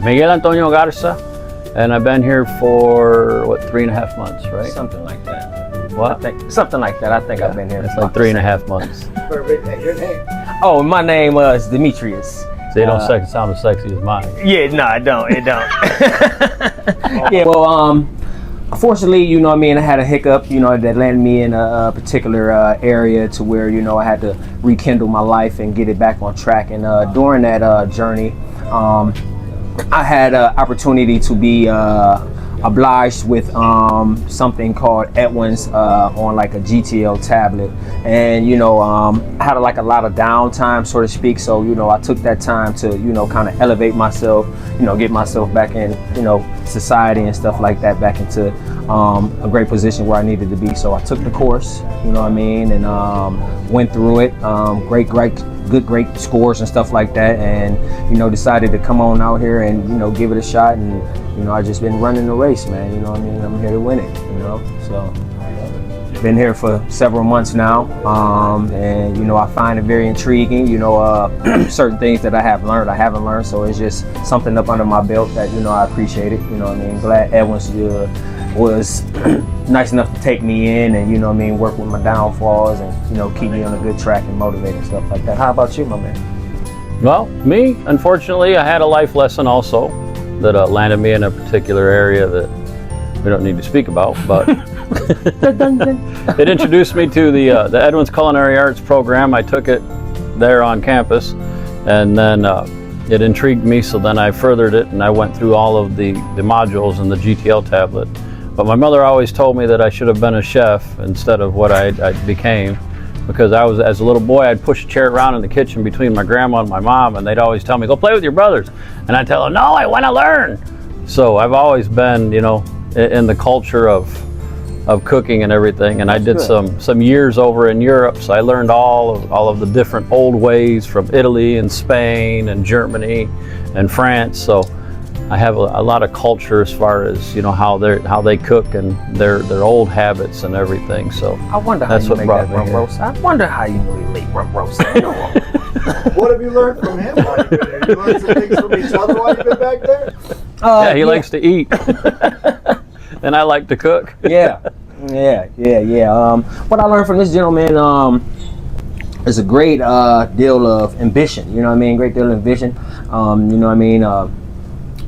Miguel Antonio Garza, and I've been here for, what, 3.5 months, right? Something like that. What? Something like that. I think I've been here. It's like 3.5 months. Perfect. And your name? Oh, my name is Demetrius. They don't sound as sexy as mine. Yeah, no, it don't. Yeah, well, unfortunately, you know what I mean, I had a hiccup, you know, that landed me in a particular area to where, you know, I had to rekindle my life and get it back on track. And during that journey, I had an opportunity to be obliged with something called Edwins on like a GTL tablet, and you know, I had like a lot of downtime, so to speak. So you know, I took that time to, you know, kind of elevate myself, you know, get myself back in, you know, society and stuff like that, back into a great position where I needed to be. So I took the course, you know what I mean, and went through it. Great scores and stuff like that, and you know, decided to come on out here and, you know, give it a shot. And you know, I just been running the race, man. You know what I mean? I'm here to win it, you know. So been here for several months now, and you know, I find it very intriguing. You know, certain things that I haven't learned. So it's just something up under my belt that, you know, I appreciate it. You know what I mean? Glad Edwins was nice enough to take me in and, you know what I mean, work with my downfalls and, you know, keep me on a good track and motivate and stuff like that. How about you, my man? Well, me, unfortunately, I had a life lesson also that landed me in a particular area that we don't need to speak about, but it introduced me to the Edwins Culinary Arts program. I took it there on campus, and then it intrigued me, so then I furthered it and I went through all of the modules in the GTL tablet. But my mother always told me that I should have been a chef instead of what I became, because as a little boy, I'd push a chair around in the kitchen between my grandma and my mom, and they'd always tell me, go play with your brothers. And I'd tell them, no, I want to learn. So I've always been, you know, in the culture of cooking and everything. And I did some years over in Europe, so I learned all of the different old ways from Italy and Spain and Germany and France. So I have a lot of culture as far as, you know, how they cook and their old habits and everything. So I wonder how that's you what make brought that me rum here. roast. I wonder how you know you make rum roast. What have you learned from him while you've been there? You learned some things from each other while you've been back there? Yeah, he likes to eat, and I like to cook. Yeah. What I learned from this gentleman is a great deal of ambition. You know what I mean? Great deal of ambition. You know what I mean?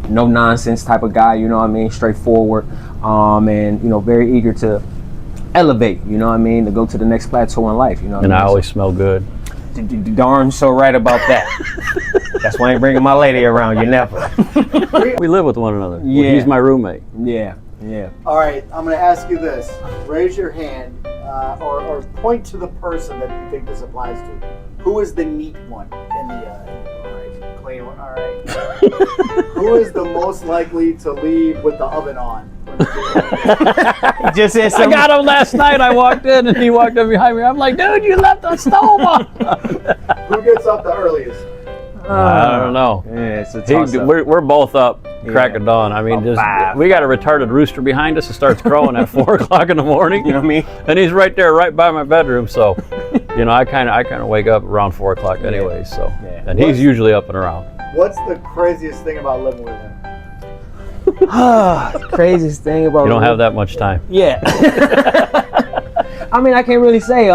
No nonsense type of guy. You know what I mean? Straightforward. And you know, very eager to elevate. You know what I mean? To go to the next plateau in life. You know what And I mean? I always smell good. Darn so right about that. That's why I ain't bringing my lady around. You never. We live with one another. Yeah. He's my roommate. Yeah. All right, I'm going to ask you this. Raise your hand or point to the person that you think this applies to. Who is the neat one in the all right, clean one? All right. Who is the most likely to leave with the oven on? Just said I something. got him last night. I walked in and he walked up behind me. I'm like, dude, you left the stove on. Who gets up the earliest? I don't know. Yeah, it's a toss-up. We're both up, crack of dawn. I mean, About 5. we got a retarded rooster behind us that starts crowing at 4 o'clock in the morning. You know what I mean? And he's right there, right by my bedroom. So, you know, I kind of wake up around 4 o'clock anyway. So, Yeah. and he's usually up and around. What's the craziest thing about living with him? The craziest thing about You don't have that much time. Yeah. I mean, I can't really say.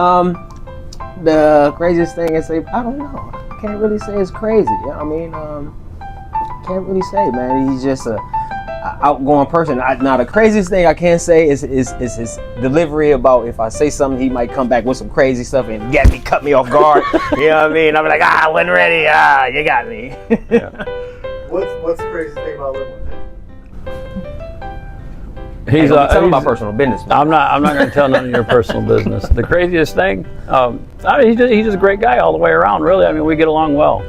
The craziest thing is, I don't know. I can't really say it's crazy. You know what I mean? Can't really say, man. He's just a outgoing person. Now, the craziest thing I can say is his delivery about if I say something, he might come back with some crazy stuff and cut me off guard. You know what I mean? I'm like, I wasn't ready. You got me. Yeah. What's the craziest thing about living with him? He's tell him about personal business. Man. I'm not going to tell none of your personal business. The craziest thing, I mean, he's just a great guy all the way around. Really, I mean, we get along well.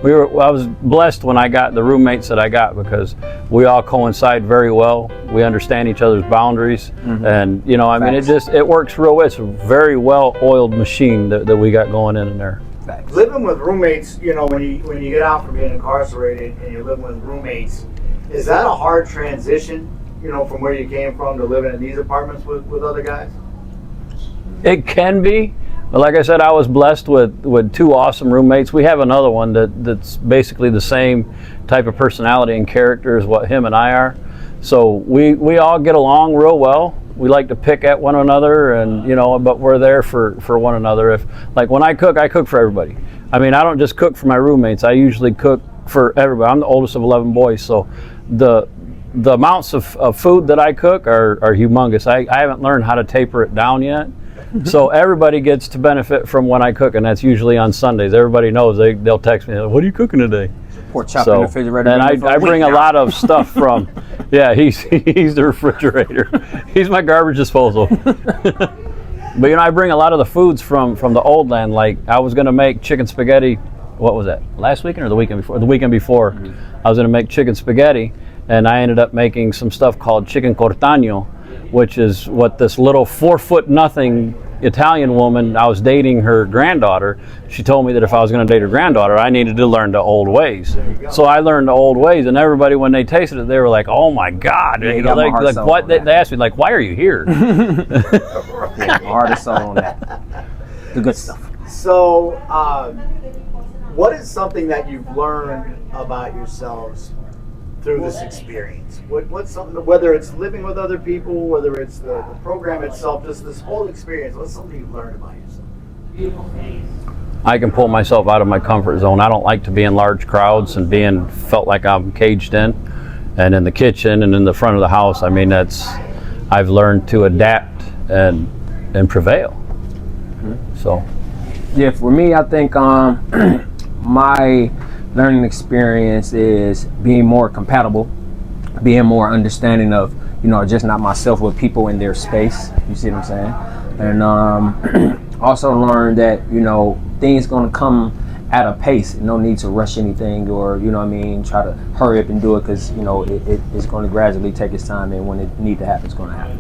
I was blessed when I got the roommates that I got because we all coincide very well. We understand each other's boundaries, and you know, I mean, it works real well. It's a very well-oiled machine that we got going in there. Living with roommates, you know, when you get out from being incarcerated and you're living with roommates, is that a hard transition? You know, from where you came from to living in these apartments with other guys? It can be, But like I said, I was blessed with two awesome roommates. We have another one that's basically the same type of personality and character as what him and I are. So we all get along real well. We like to pick at one another, and but we're there for one another. If like when I cook for everybody. I mean, I don't just cook for my roommates. I usually cook for everybody. I'm the oldest of 11 boys, so the amounts of food that I cook are humongous. I haven't learned how to taper it down yet. So everybody gets to benefit from when I cook, and that's usually on Sundays. Everybody knows. They'll text me, "What are you cooking today?" Pork chop in the refrigerator. And I bring a lot of stuff from. Yeah, he's the refrigerator. He's my garbage disposal. But I bring a lot of the foods from the old land. Like I was gonna make chicken spaghetti. What was that? Last weekend or the weekend before? The weekend before, I was gonna make chicken spaghetti, and I ended up making some stuff called chicken cortagno, which is what this little 4'0" Italian woman, I was dating her granddaughter. She told me that if I was going to date her granddaughter, I needed to learn the old ways. So I learned the old ways, and everybody, when they tasted it, they were like, "Oh my God!" Yeah, like what? They asked me, like, "Why are you here?" Yeah, heart and soul on that. The good stuff. So, what is something that you've learned about yourselves through this experience? What's something, whether it's living with other people, whether it's the program itself, just this whole experience, what's something you've learned about yourself? I can pull myself out of my comfort zone. I don't like to be in large crowds and felt like I'm caged in. And in the kitchen and in the front of the house, I mean, I've learned to adapt and prevail. So, yeah, for me, I think my learning experience is being more compatible, being more understanding of, just not myself, with people in their space. You see what I'm saying? And also learn that, things gonna come at a pace. No need to rush anything or, try to hurry up and do it, because, it's gonna gradually take its time, and when it need to happen, it's gonna happen.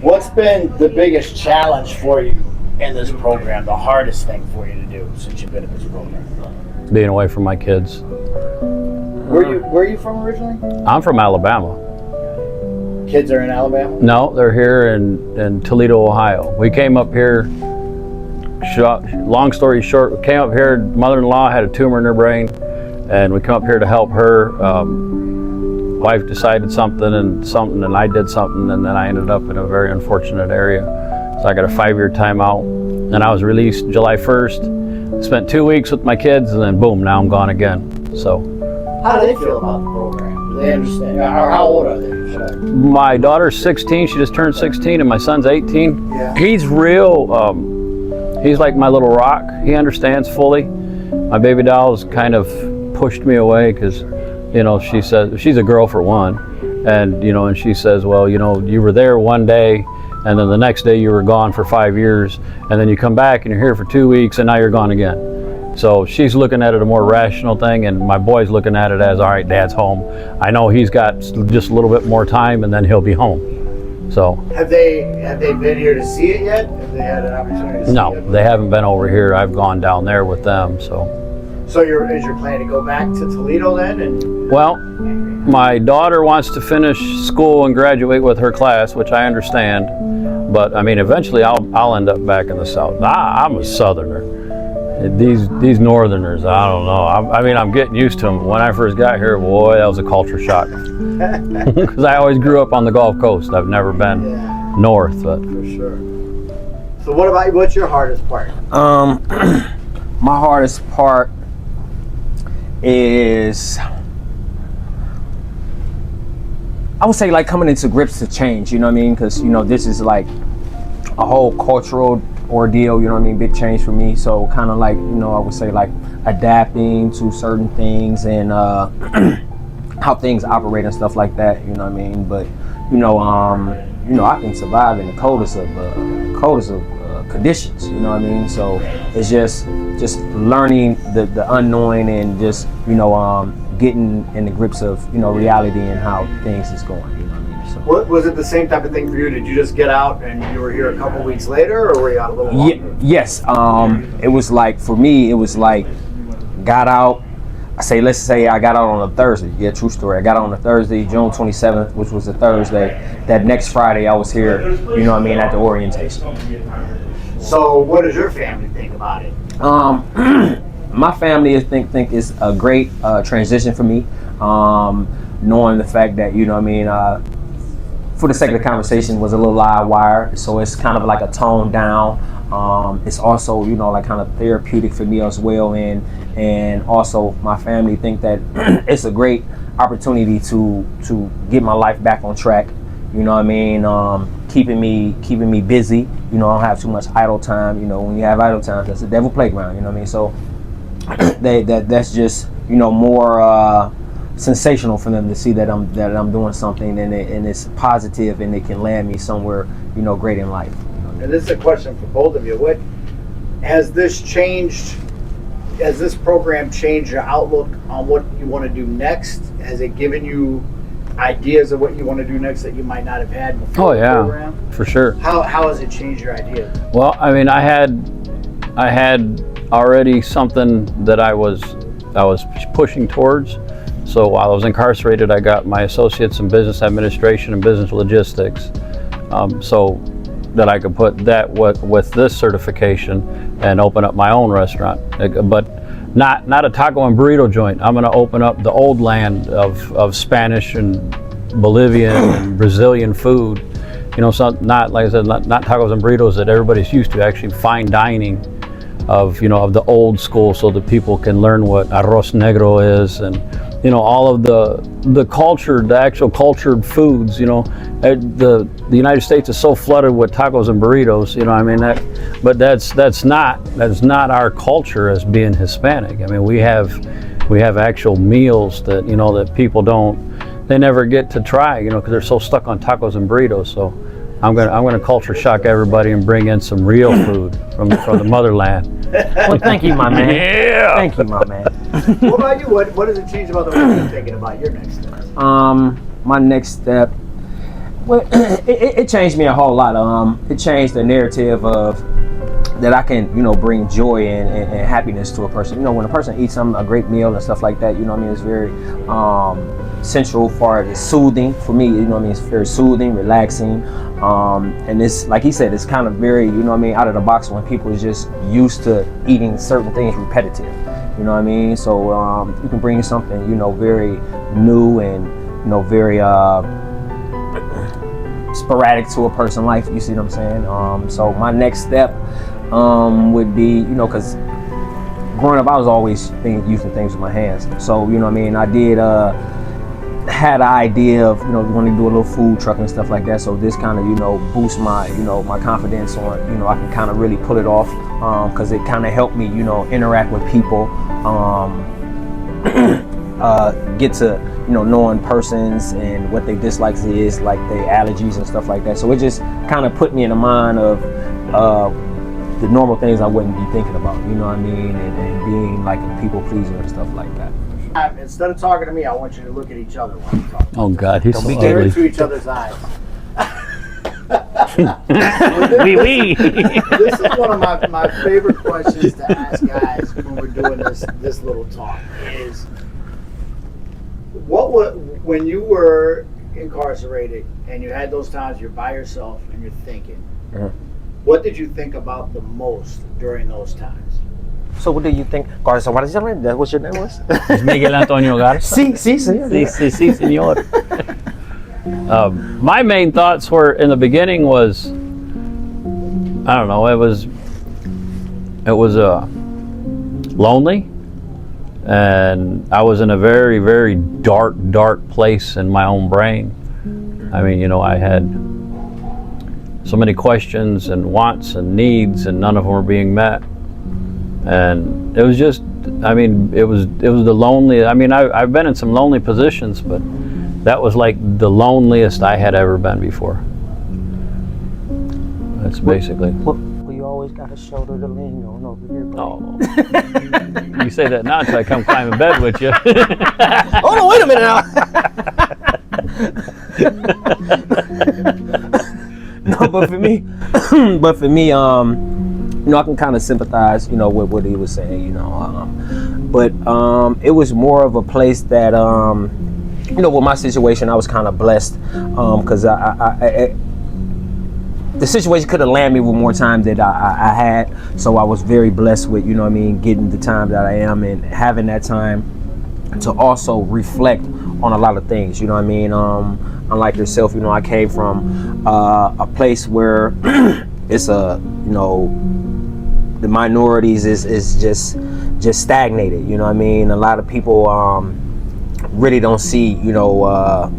What's been the biggest challenge for you in this program, the hardest thing for you to do since you've been in this program? being away from my kids. Where are you from originally? I'm from Alabama. Kids are in Alabama? No, they're here in Toledo, Ohio. We came up here, long story short, we came up here, mother-in-law had a tumor in her brain, and we come up here to help her. Wife decided something and I did something, and then I ended up in a very unfortunate area. So I got a 5-year timeout, and I was released July 1st. Spent 2 weeks with my kids, and then boom, now I'm gone again. So. How do they feel about the program? Do they understand? Or how old are they? My daughter's 16, she just turned 16, and my son's 18. Yeah. He's real, he's like my little rock. He understands fully. My baby doll's kind of pushed me away because, you know, she says, she's a girl for one, and, you know, and she says, well, you know, you were there one day, and then the next day you were gone for 5 years, and then you come back and you're here for 2 weeks, and now you're gone again. So she's looking at it a more rational thing, and my boy's looking at it as, all right, Dad's home. I know he's got just a little bit more time, and then he'll be home. So. Have they been here to see it yet? Have they had an opportunity to see it? No, they haven't been over here. I've gone down there with them, so. So is your plan to go back to Toledo then? Well, my daughter wants to finish school and graduate with her class, which I understand. But I mean, eventually I'll end up back in the South. I'm a Southerner. These Northerners, I don't know. I mean, I'm getting used to them. When I first got here, boy, that was a culture shock. Because I always grew up on the Gulf Coast. I've never been north, but for sure. So what's your hardest part? My hardest part is, I would say, like, coming into grips to change, you know what I mean? Because, you know, this is like a whole cultural ordeal, you know what I mean? Big change for me. So kind of like, you know, I would say like adapting to certain things and how things operate and stuff like that, you know what I mean? But, you know, I can survive in the coldest of conditions, you know what I mean? So it's just learning the unknowing and just, you know, getting in the grips of, you know, reality and how things is going, you know what I mean? So. What was it the same type of thing for you? Did you just get out and you were here a couple weeks later, or were you out a little longer? Yes. It was like, for me, it was like, got out. Let's say I got out on a Thursday. Yeah, true story. I got out on a Thursday, June 27th, which was a Thursday. That next Friday, I was here, you know what I mean, at the orientation. So, what does your family think about it? My family think it's a great transition for me. Knowing the fact that, you know what I mean, for the sake of the conversation, was a little live wire, so it's kind of like a tone down. It's also, you know, like kind of therapeutic for me as well, and also my family think that it's a great opportunity to get my life back on track. You know what I mean? Keeping me busy. You know, I don't have too much idle time. You know, when you have idle time, that's the devil playground. You know what I mean? So that's just, you know, more sensational for them to see that I'm doing something and it's positive and it can land me somewhere, you know, great in life. And this is a question for both of you. What has this changed? Has this program changed your outlook on what you want to do next? Has it given you ideas of what you want to do next that you might not have had before the program? For sure. How has it changed your ideas? Well, I mean, I had already something that I was pushing towards. So while I was incarcerated, I got my associates in business administration and business logistics. So that I could put that with this certification and open up my own restaurant, but not a taco and burrito joint. I'm going to open up the old land of Spanish and Bolivian and Brazilian food. You know, so not, like I said, not tacos and burritos that everybody's used to. Actually, fine dining of the old school, so that people can learn what arroz negro is, and you know, all of the actual cultured foods. You know, the United States is so flooded with tacos and burritos. You know, I mean but that's not our culture as being Hispanic. I mean, we have actual meals that, you know, that people they never get to try. You know, because they're so stuck on tacos and burritos. So I'm gonna culture shock everybody and bring in some real food from the motherland. Well, thank you, my man. Yeah. Thank you, my man. What about you? What does it change about the way you're thinking about your next steps? My next step, well, it changed me a whole lot. It changed the narrative of that I can, you know, bring joy and happiness to a person. You know, when a person eats a great meal and stuff like that, you know what I mean, it's very central for it's soothing for me. You know what I mean, it's very soothing, relaxing. And it's, like he said, it's kind of very, you know what I mean, out of the box when people are just used to eating certain things repetitive. You know what I mean? So you can bring something, you know, very new and, you know, very sporadic to a person's life. You see what I'm saying? So my next step would be, you know, because growing up I was always using things with my hands. So, you know what I mean, I did had an idea of, you know, wanting to do a little food truck and stuff like that. So this kind of, you know, boosts my, you know, my confidence on, you know, I can kind of really pull it off, because it kind of helped me, you know, interact with people, get to, you know, knowing persons and what their dislikes is, like their allergies and stuff like that. So it just kind of put me in the mind of the normal things I wouldn't be thinking about, you know what I mean, and being like a people pleaser and stuff like that. Instead of talking to me, I want you to look at each other while you talk. Oh God, he's so Stare ugly. into each other's eyes. Wee. This is one of my favorite questions to ask guys when we're doing this little talk is, when you were incarcerated and you had those times you're by yourself and you're thinking, what did you think about the most during those times? So what do you think? Garza, what is your name? That was your name was? Miguel Antonio Garza. Sí, señor. My main thoughts were, in the beginning, was, I don't know, it was lonely, and I was in a very, very dark place in my own brain. I mean, you know, I had so many questions and wants and needs, and none of them were being met. And it was just, I mean, it was the lonely. I mean, I've been in some lonely positions, but that was like the loneliest I had ever been before. That's basically. Well, you always got a shoulder to lean on over here. Oh, you say that now until I come climb in bed with you. Oh no! Wait a minute now. No, but for me, you know, I can kind of sympathize, you know, with what he was saying, you know, but it was more of a place that, you know, with my situation, I was kind of blessed, because the situation could have landed me with more time that I had. So I was very blessed with, you know what I mean, getting the time that I am and having that time to also reflect on a lot of things, you know what I mean. Unlike yourself, you know, I came from a place where it's a, you know, the minorities is just stagnated, you know what I mean. A lot of people really don't see, you know,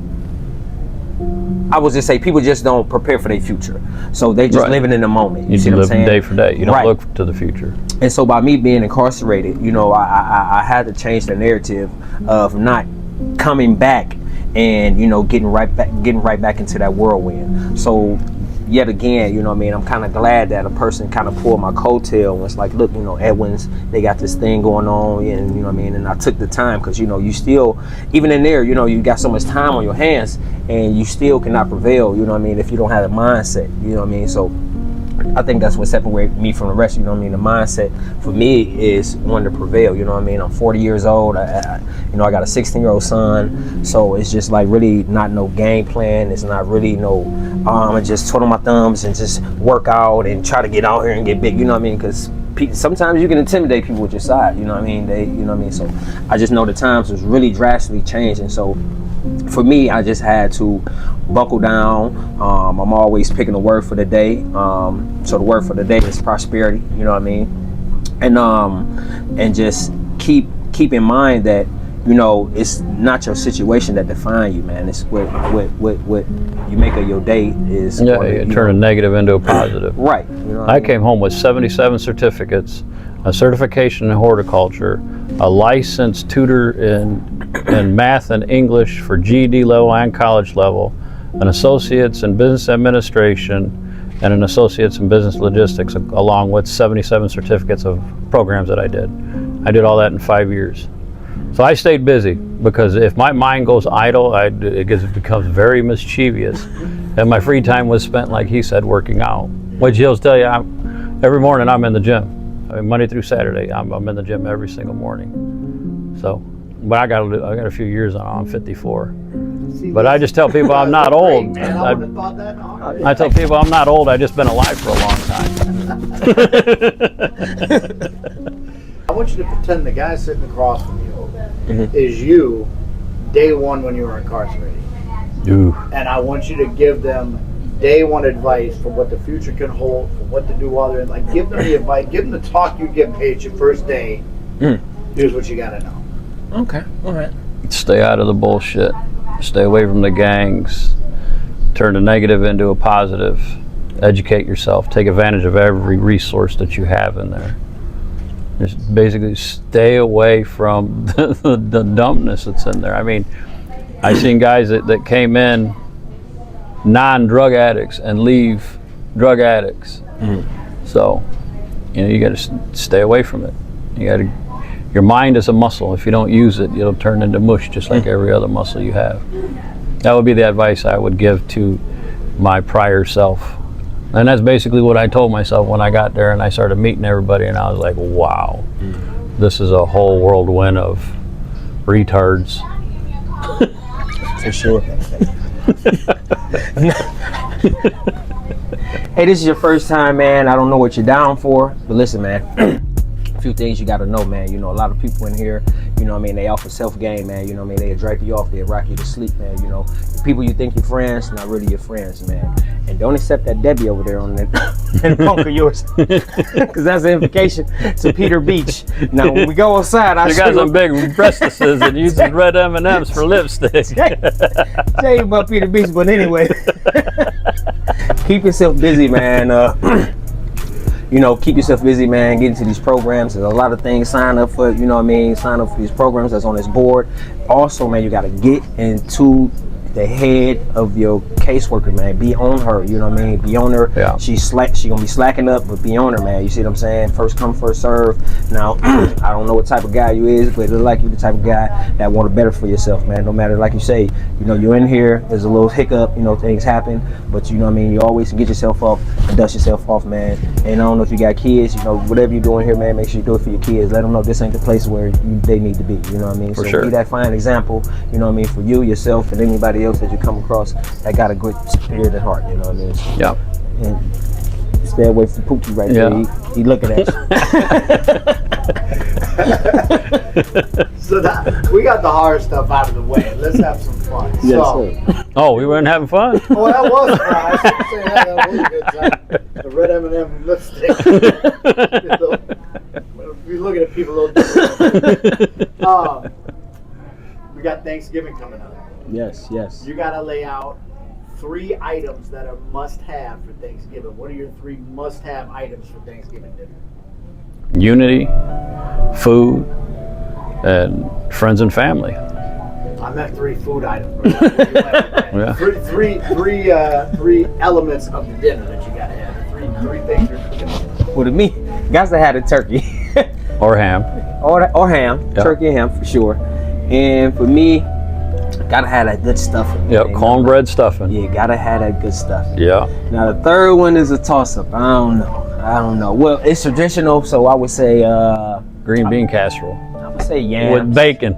I would just say people just don't prepare for their future, so they just living in the moment. You see what I'm live saying? day for day. You don't look to the future. And so by me being incarcerated, you know, I had to change the narrative of not coming back and, you know, getting right back into that whirlwind. So yet again, you know what I mean, I'm kind of glad that a person kind of pulled my coattail and was like, look, you know, Edwins, they got this thing going on, and you know what I mean, and I took the time, because, you know, you still, even in there, you know, you got so much time on your hands and you still cannot prevail, you know what I mean, if you don't have a mindset, you know what I mean. So I think that's what separates me from the rest, you know what I mean. The mindset for me is one to prevail, you know what I mean. I'm 40 years old, you know, I got a 16-year-old son, so it's just like really not no game plan. It's not really no, I just twiddle my thumbs and just work out and try to get out here and get big, you know what I mean, because sometimes you can intimidate people with your side, you know what I mean. They, you know what I mean. So I just know the times was really drastically changing. So for me, I just had to buckle down. I'm always picking a word for the day. So the word for the day is prosperity, you know what I mean? And just keep in mind that, you know, it's not your situation that define you, man. It's what you make of your day is. Yeah, you turn a negative into a positive. Right. You know I came home with 77 certificates, a certification in horticulture, a licensed tutor in math and English for GED level and college level, an associate's in business administration, and an associate's in business logistics, along with 77 certificates of programs that I did. I did all that in 5 years. So I stayed busy, because if my mind goes idle, it becomes very mischievous. And my free time was spent, like he said, working out. Which he'll tell you, every morning I'm in the gym. I mean, Monday through Saturday, I'm in the gym every single morning. So, but I got a few years on. I'm 54. But I just tell people I'm not old. Man, I would have thought that. I tell people I'm not old. I just been alive for a long time. I want you to pretend the guy sitting across from you is you, day one when you were incarcerated. Ooh. And I want you to give them day one advice for what the future can hold, for what to do while they're in. Like, give them the advice, give them the talk you get paid your first day. Here's what you got to know. Okay, all right. Stay out of the bullshit. Stay away from the gangs. Turn the negative into a positive. Educate yourself. Take advantage of every resource that you have in there. Just basically stay away from the dumbness that's in there. I mean, I've seen guys that came in non-drug addicts and leave drug addicts. So, you know, you got to stay away from it. Your mind is a muscle. If you don't use it, it'll turn into mush, just like every other muscle you have. That would be the advice I would give to my prior self. And that's basically what I told myself when I got there and I started meeting everybody, and I was like, wow, this is a whole whirlwind of retards. For sure. Hey, this is your first time, man. I don't know what you're down for, but listen, man. A few things you got to know, man. You know, a lot of people in here, you know what I mean, they off a self-game, man. You know what I mean, they'll drag you off, they'll rock you to sleep, man. You know, the people you think you're friends, not really your friends, man. And don't accept that Debbie over there on that punk of yours, because that's an invocation to Peter Beach. Now, when we go outside, I You got some big breastises and uses red M&Ms for lipstick. tell you about Peter Beach, but anyway, keep yourself busy, man. You know, keep yourself busy, man. Get into these programs. There's a lot of things. Sign up for, you know what I mean? Sign up for these programs that's on this board. Also, man, you got to get into the head of your caseworker, man. Be on her, you know what I mean? Be on her. Yeah. She gonna be slacking up, but be on her, man. You see what I'm saying? First come, first serve. Now, I don't know what type of guy you is, but it look like you the type of guy that want it better for yourself, man. No matter, like you say, you know, you're in here, there's a little hiccup, you know, things happen, but you know what I mean? You always can get yourself up and dust yourself off, man. And I don't know if you got kids, you know, whatever you're doing here, man, make sure you do it for your kids. Let them know this ain't the place where they need to be, you know what I mean? For so sure. Be that fine example, you know what I mean, for you, yourself, and anybody somebody else that you come across that got a good spirit and heart. You know what I mean? So, Yeah. and stay away from Pookie right Yeah. there. He looking at you. So that we got the hard stuff out of the way. Let's have some fun. Yes, So, sir. Oh, we weren't having fun? oh, that was fun. I shouldn't say that. That was a good time. The red M&M lipstick. We're looking at people a little different. We got Thanksgiving coming up. Yes, yes. You got to lay out 3 items that are must-have for Thanksgiving. What are your 3 must-have items for Thanksgiving dinner? Unity, food, and friends and family. I meant 3 food items. Yeah. Three elements of the dinner that you got to have. Three things you're cooking. Well, to me, guys that had a turkey. Or ham. or ham. Yeah. Turkey and ham for sure. And for me, gotta have that good stuffing. Yeah, man. cornbread stuffing. Yeah, gotta have that good stuffing. Yeah. Now the third one is a toss-up. I don't know. Well, it's traditional, so I would say Green bean casserole. I would say yams. With bacon.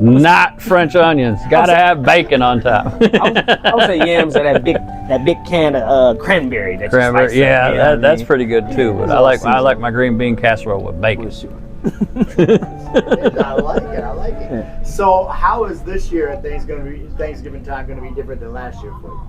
Not French onions. Gotta have bacon on top. I would say yams or that big can of cranberry. That Cranberry. You slice up, Yeah, you know what I that's mean? pretty good too. But I like my green bean casserole with bacon. For sure. I like it. I like it. Yeah. So, how is this year at Thanksgiving time going to be different than last year for you?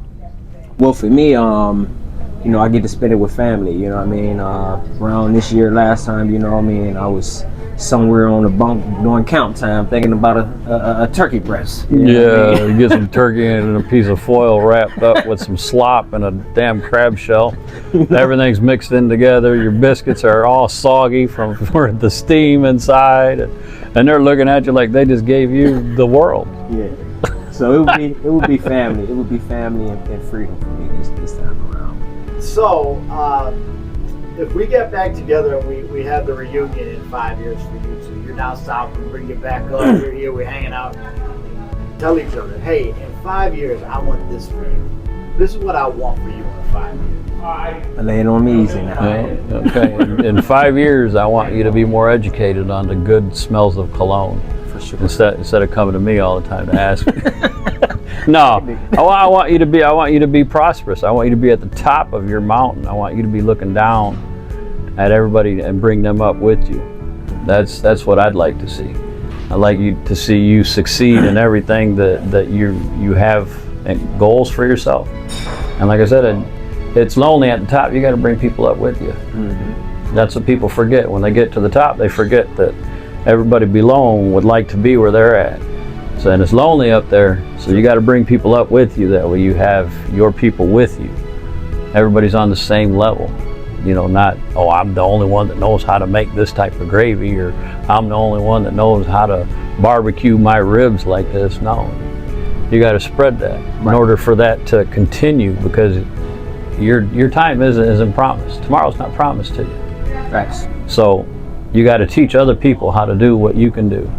Well, for me, you know, I get to spend it with family. You know what I mean? Around this year, last time, you know what I mean, I was somewhere on the bunk doing count time, thinking about a turkey breast. You know what I Yeah, mean? you get some turkey in a piece of foil wrapped up with some slop and a damn crab shell. Everything's mixed in together. Your biscuits are all soggy from the steam inside, and they're looking at you like they just gave you the world. Yeah. So it would be family. It would be family and freedom for me this time around. So, if we get back together and we have the reunion in 5 years for you two, you're down south, we bring you back up, you're here, we're hanging out. Tell each other, hey, in 5 years, I want this for you. This is what I want for you in 5 years. I lay it on me easy now. Okay. In 5 years, I want you to be more educated on the good smells of cologne. For sure. Instead of coming to me all the time to ask me. No, I want you to be prosperous. I want you to be at the top of your mountain. I want you to be looking down at everybody and bring them up with you. That's what I'd like to see. I'd like you to see you succeed in everything that you have goals for yourself. And like I said, it's lonely at the top. You got to bring people up with you. Mm-hmm. That's what people forget. When they get to the top, they forget that everybody below would like to be where they're at. So, and it's lonely up there, so you got to bring people up with you. That way you have your people with you. Everybody's on the same level. You know, not, oh, I'm the only one that knows how to make this type of gravy, or I'm the only one that knows how to barbecue my ribs like this. No, you got to spread that in order for that to continue, because your time isn't promised. Tomorrow's not promised to you. Facts. So you got to teach other people how to do what you can do.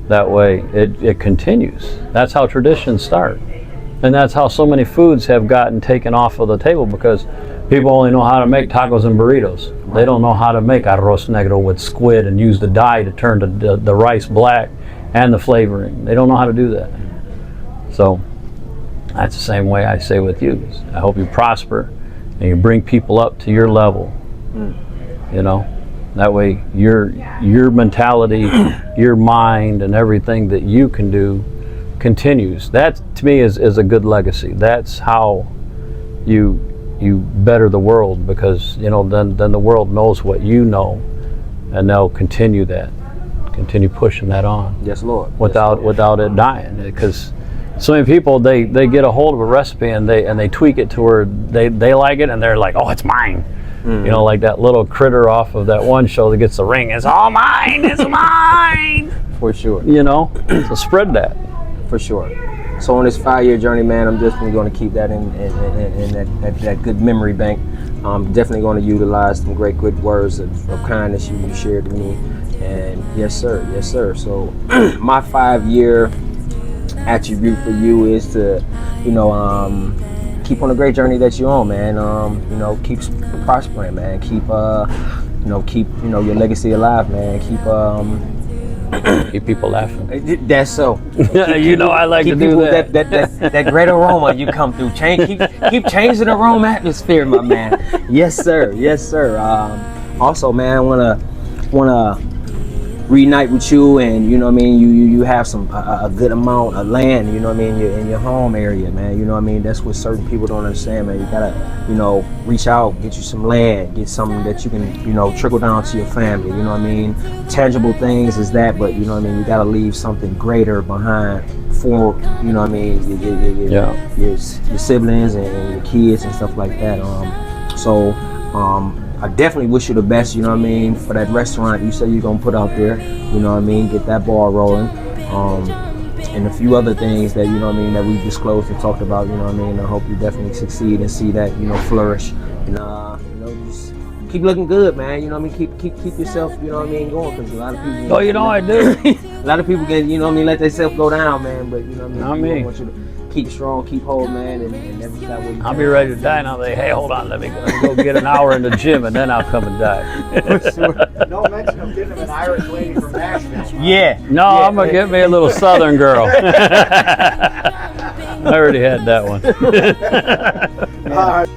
That way it continues. That's how traditions start. And that's how so many foods have gotten taken off of the table, because people only know how to make tacos and burritos. They don't know how to make arroz negro with squid and use the dye to turn the rice black and the flavoring. They don't know how to do that. So that's the same way I say with you. I hope you prosper and you bring people up to your level. You know, that way your mentality, your mind, and everything that you can do continues. That to me is a good legacy. That's how you better the world, because you know then the world knows what you know, and they'll continue pushing that on. Yes, Lord. Without it dying, because so many people they get a hold of a recipe and they tweak it to where they like it and they're like, oh, it's mine. Mm-hmm. You know, like that little critter off of that one show that gets the ring. It's all mine. It's mine. For sure. You know, so spread that. For sure. So on this 5-year journey, man, I'm definitely going to keep that in that good memory bank. I'm definitely going to utilize some great good words of kindness you shared with me. And yes, sir. Yes, sir. So my 5-year attribute for you is to, you know, keep on the great journey that you're on, man. You know, keep prospering, man. Keep your legacy alive, man. Keep Keep people laughing. That's so. You know I like to Keep do people that. that great aroma you come through. Keep changing the room atmosphere, my man. Yes, sir. Yes, sir. Also, man, I wanna reunite with you, and you know what I mean. You have some a good amount of land. You know what I mean. You're in your home area, man. You know what I mean. That's what certain people don't understand, man. You gotta reach out, get you some land, get something that you can trickle down to your family. You know what I mean. Tangible things is that, but you know what I mean. You gotta leave something greater behind for you know what I mean. Your siblings and your kids and stuff like that. I definitely wish you the best, you know what I mean, for that restaurant you said you're going to put out there, you know what I mean, get that ball rolling, and a few other things that, you know what I mean, that we disclosed and talked about, you know what I mean. I hope you definitely succeed and see that, flourish, and, just keep looking good, man, you know what I mean, keep yourself, you know what I mean, going, because a lot of people... I do. A lot of people can, you know what I mean, let themselves go down, man, but, you know what I mean, Not me. Want you to keep strong, keep hold, man, and never stop where you I'll be ready to die, and I'll say, hey, hold on, let me go get an hour in the gym, and then I'll come and die. Don't mention I'm getting him an Irish lady from Nashville. Yeah. No, yeah. I'm going to get me a little Southern girl. I already had that one. All right.